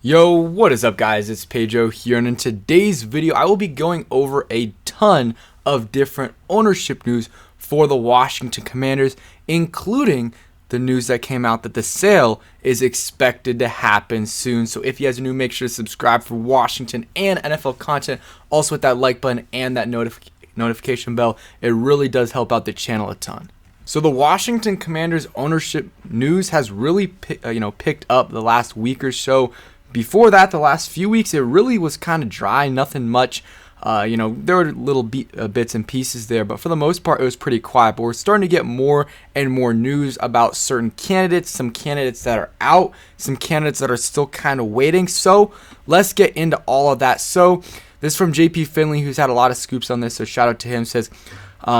Yo, what is up guys? It's Pedro here, and in today's video I will be going over a ton of different ownership news for the Washington Commanders, including the news that came out that the sale is expected to happen soon. So if you guys are new, make sure to subscribe for Washington and NFL content. Also hit that like button and that notification bell. It really does help out the channel a ton. So the Washington Commanders ownership news has really picked up the last week or so. Before that, the last few weeks, it really was kind of dry, nothing much. There were little bits and pieces there, but for the most part, it was pretty quiet. But we're starting to get more and more news about certain candidates, some candidates that are out, some candidates that are still kind of waiting. So let's get into all of that. So this is from JP Finley, who's had a lot of scoops on this, so shout out to him. Says,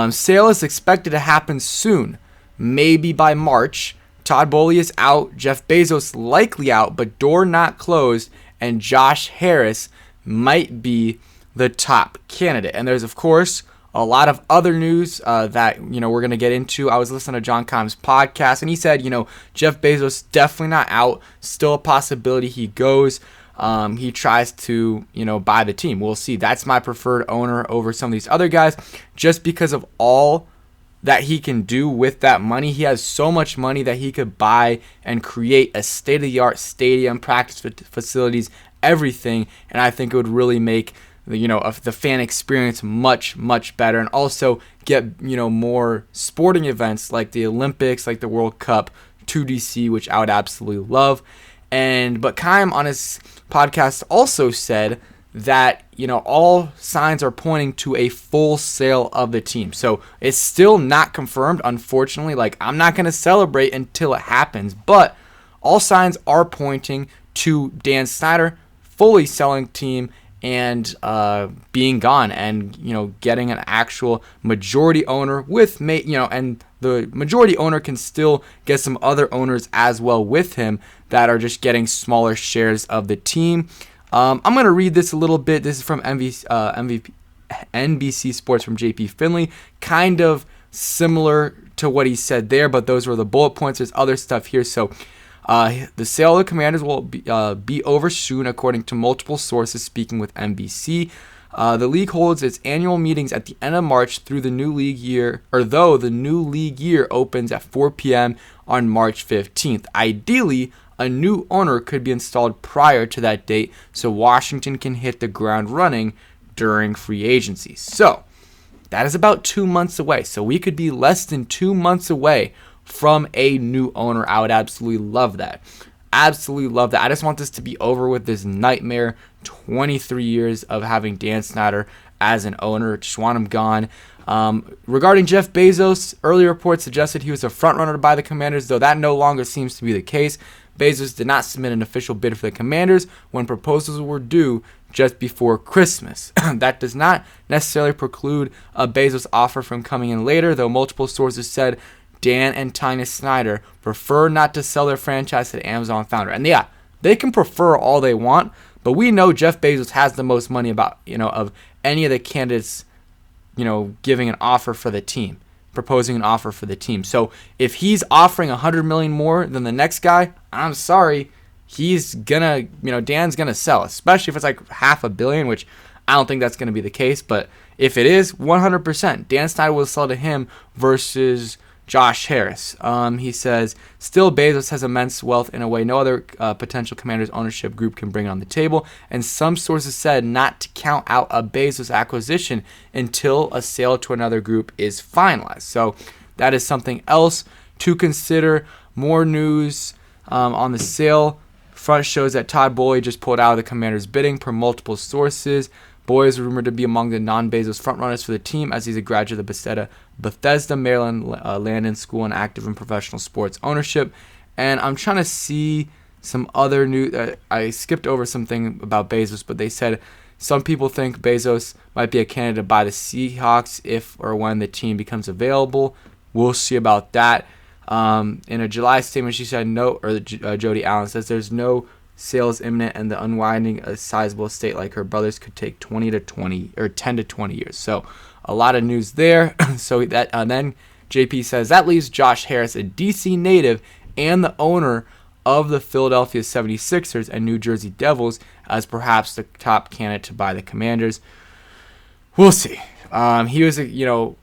sale is expected to happen soon, maybe by March. Todd Boehly is out, Jeff Bezos likely out, but door not closed, and Josh Harris might be the top candidate. And there's, of course, a lot of other news that we're going to get into. I was listening to John Keim's podcast, and he said, Jeff Bezos definitely not out, still a possibility he goes. He tries to, buy the team. We'll see. That's my preferred owner over some of these other guys, just because of all that he can do with that money. He has so much money that he could buy and create a state-of-the-art stadium, practice facilities, everything, and I think it would really make the fan experience much, much better, and also get more sporting events like the Olympics, like the World Cup to DC, which I would absolutely love. But Keim on his podcast also said that all signs are pointing to a full sale of the team. So it's still not confirmed, unfortunately. I'm not going to celebrate until it happens, but all signs are pointing to Dan Snyder fully selling team and being gone, and getting an actual majority owner with and the majority owner can still get some other owners as well with him that are just getting smaller shares of the team. I'm going to read this a little bit. This is from NBC Sports from JP Finley. Kind of similar to what he said there, but those were the bullet points. There's other stuff here. So the sale of the Commanders will be over soon, according to multiple sources speaking with NBC. The league holds its annual meetings at the end of March through the new league year, or though the new league year opens at 4 p.m. on March 15th. Ideally, a new owner could be installed prior to that date so Washington can hit the ground running during free agency. So that is about 2 months away. So we could be less than 2 months away from a new owner. I would absolutely love that. Absolutely love that. I just want this to be over with, this nightmare. 23 years of having Dan Snyder as an owner. Just want him gone. Regarding Jeff Bezos, early reports suggested he was a front runner to buy the Commanders, though that no longer seems to be the case. Bezos did not submit an official bid for the Commanders when proposals were due just before Christmas. That does not necessarily preclude a Bezos offer from coming in later, though multiple sources said Dan and Tanya Snyder prefer not to sell their franchise to the Amazon founder. And yeah, they can prefer all they want, but we know Jeff Bezos has the most money of any of the candidates, giving an offer for the team, proposing an offer for the team. So if he's offering $100 million more than the next guy, I'm sorry, he's gonna, Dan's gonna sell, especially if it's like $500 million, which I don't think that's gonna be the case. But if it is, 100%, Dan Snyder will sell to him versus Josh Harris. He says, still Bezos has immense wealth in a way no other potential Commanders ownership group can bring on the table, and some sources said not to count out a Bezos acquisition until a sale to another group is finalized. So that is something else to consider. More news on the sale front shows that Todd Boehly just pulled out of the Commanders' bidding per multiple sources. Boehly is rumored to be among the non-Bezos frontrunners for the team, as he's a graduate of Bethesda, Maryland Landon School and active in professional sports ownership. And I'm trying to see some other news. I skipped over something about Bezos, but they said some people think Bezos might be a candidate by the Seahawks if or when the team becomes available. We'll see about that. In a July statement, she said no, or Jody Allen says there's no sales imminent, and the unwinding a sizable estate like her brother's could take 10 to 20 years. So a lot of news there. So that then JP says that leaves Josh Harris, a DC native and the owner of the Philadelphia 76ers and New Jersey Devils as perhaps the top candidate to buy the Commanders. We'll see. He was,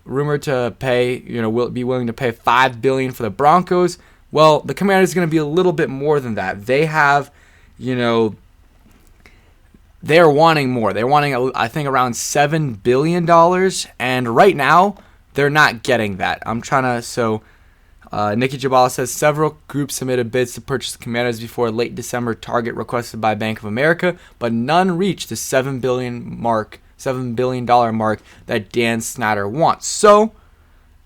rumored to pay, will be willing to pay $5 billion for the Broncos. Well, the Commanders is going to be a little bit more than that. They have, they're wanting more. They're wanting, I think, around $7 billion. And right now, they're not getting that. Nikki Jabala says several groups submitted bids to purchase the Commanders before a late December target requested by Bank of America, but none reached the $7 billion mark that Dan Snyder wants. So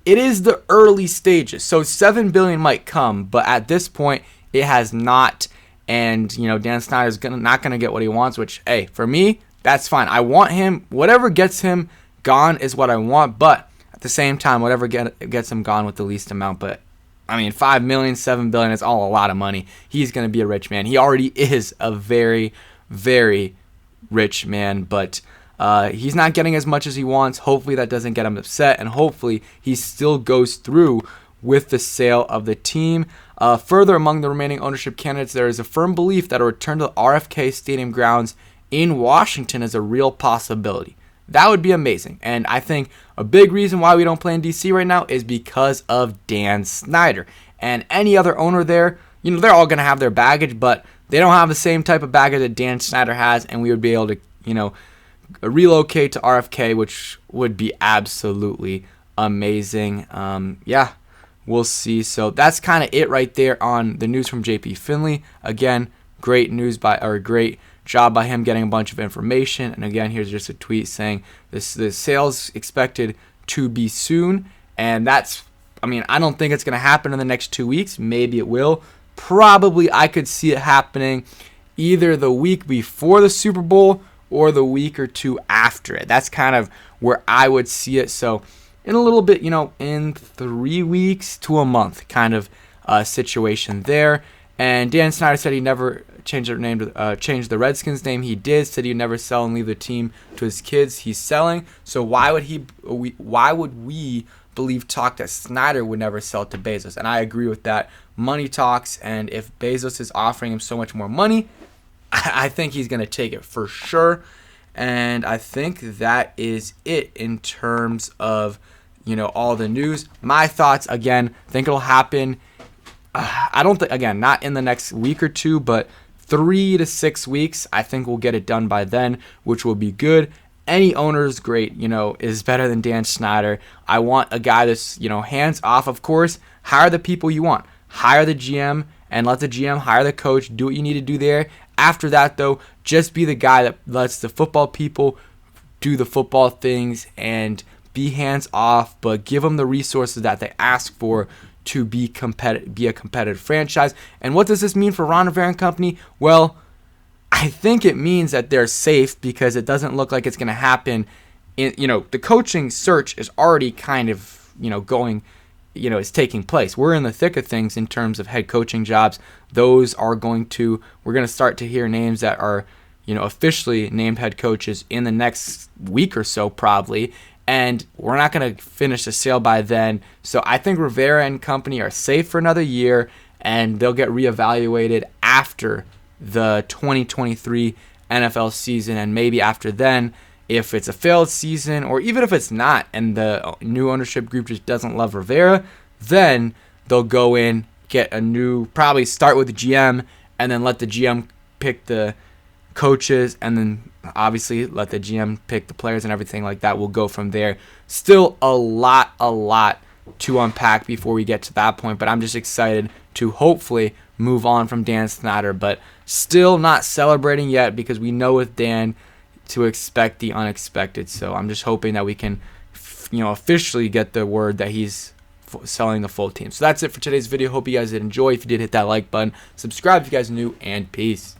it is the early stages. So $7 billion might come, but at this point it has not. And Dan Snyder's not gonna get what he wants. Which, hey, for me, that's fine. I want him. Whatever gets him gone is what I want. But at the same time, whatever gets him gone with the least amount. But I mean, $5 million, $7 billion is all a lot of money. He's gonna be a rich man. He already is a very, very rich man. But he's not getting as much as he wants. Hopefully that doesn't get him upset, and hopefully he still goes through with the sale of the team. Further, among the remaining ownership candidates, there is a firm belief that a return to the RFK Stadium grounds in Washington is a real possibility. That would be amazing. And I think a big reason why we don't play in DC right now is because of Dan Snyder. And any other owner there, they're all going to have their baggage, but they don't have the same type of baggage that Dan Snyder has, and we would be able to, relocate to RFK, which would be absolutely amazing. We'll see. So that's kind of it right there on the news from JP Finley. Again, great job by him getting a bunch of information. And again, here's just a tweet saying the sales expected to be soon. And I don't think it's going to happen in the next 2 weeks. Maybe it will. Probably I could see it happening either the week before the Super Bowl or the week or two after it. That's kind of where I would see it. So in a little bit, in 3 weeks to a month kind of situation there. And Dan Snyder said he never changed the Redskins name. He did. Said he'd never sell and leave the team to his kids. He's selling. So why would we believe talk that Snyder would never sell to Bezos? And I agree with that. Money talks, and if Bezos is offering him so much more money, I think he's going to take it for sure. And I think that is it in terms of, all the news. My thoughts, again, think it'll happen. I don't think, again, not in the next week or two, but 3 to 6 weeks. I think we'll get it done by then, which will be good. Any owner is great, is better than Dan Snyder. I want a guy that's, hands off, of course. Hire the people you want. Hire the GM and let the GM hire the coach. Do what you need to do there. After that, though, just be the guy that lets the football people do the football things and be hands off, but give them the resources that they ask for to be a competitive franchise. And what does this mean for Ron Rivera and company? Well, I think it means that they're safe because it doesn't look like it's going to happen. The coaching search is already kind of, going, is taking place. We're in the thick of things in terms of head coaching jobs. We're going to start to hear names that are, officially named head coaches in the next week or so probably. And we're not going to finish the sale by then. So I think Rivera and company are safe for another year, and they'll get reevaluated after the 2023 NFL season. And maybe after then, if it's a failed season, or even if it's not, and the new ownership group just doesn't love Rivera, then they'll go in, probably start with the GM, and then let the GM pick the coaches, and then obviously let the GM pick the players and everything like that. We'll go from there. Still a lot to unpack before we get to that point, but I'm just excited to hopefully move on from Dan Snyder, but still not celebrating yet because we know with Dan to expect the unexpected. So I'm just hoping that we can officially get the word that he's selling the full team. So that's it for today's video. Hope you guys did enjoy. If you did, hit that like button, subscribe if you guys are new, and peace.